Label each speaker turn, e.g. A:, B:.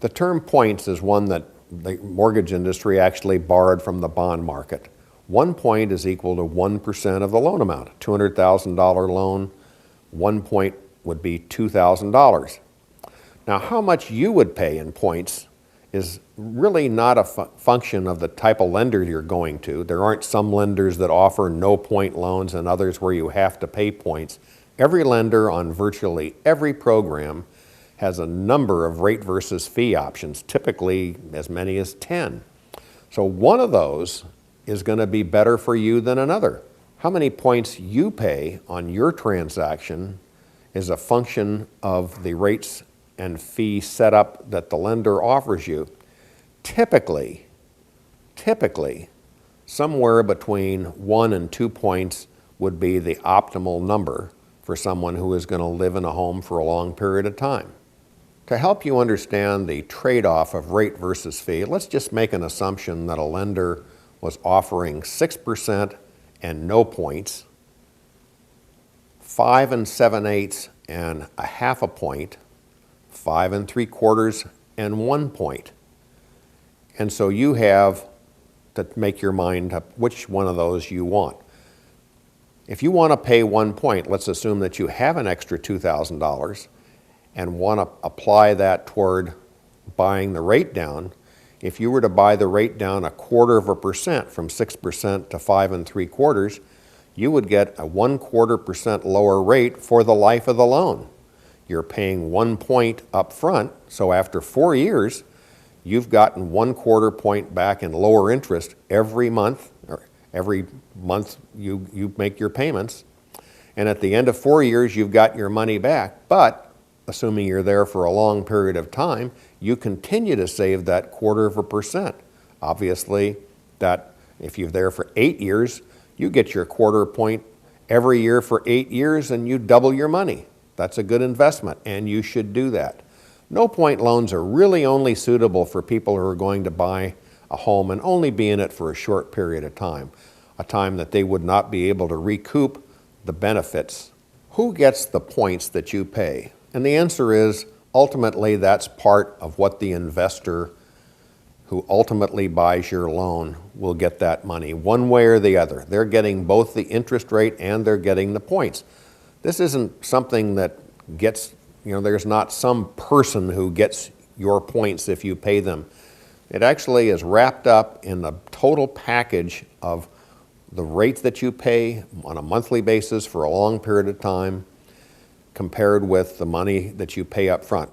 A: The term points is one that the mortgage industry actually borrowed from the bond market. 1 point is equal to 1% of the loan amount. A $200,000 loan, 1 point would be $2,000. Now, how much you would pay in points is really not a function of the type of lender you're going to. There aren't some lenders that offer no point loans and others where you have to pay points. Every lender on virtually every program has a number of rate versus fee options, typically as many as 10. So one of those is going to be better for you than another. How many points you pay on your transaction is a function of the rates and fee setup that the lender offers you. Typically, somewhere between 1 and 2 points would be the optimal number for someone who is going to live in a home for a long period of time. To help you understand the trade-off of rate versus fee, let's just make an assumption that a lender was offering 6% and no points, 5 7/8 and a half a point, 5 3/4 and 1 point. And so you have to make your mind up which one of those you want. If you want to pay 1 point, let's assume that you have an extra $2,000 and want to apply that toward buying the rate down. If you were to buy the rate down 1/4% from 6% to 5 3/4, you would get a 1/4% lower rate for the life of the loan. You're paying 1 point up front, so after 4 years, you've gotten 1/4 point back in lower interest every month, or every month you make your payments. And at the end of 4 years, you've got your money back. But assuming you're there for a long period of time, you continue to save that 1/4%. Obviously, that if you're there for 8 years, you get your 1/4 point every year for 8 years and you double your money. That's a good investment, and you should do that. No-point loans are really only suitable for people who are going to buy a home and only be in it for a short period of time, a time that they would not be able to recoup the benefits. Who gets the points that you pay? And the answer is, ultimately, that's part of what the investor who ultimately buys your loan will get that money, one way or the other. They're getting both the interest rate and they're getting the points. This isn't something that gets, there's not some person who gets your points if you pay them. It actually is wrapped up in the total package of the rate that you pay on a monthly basis for a long period of time, compared with the money that you pay up front.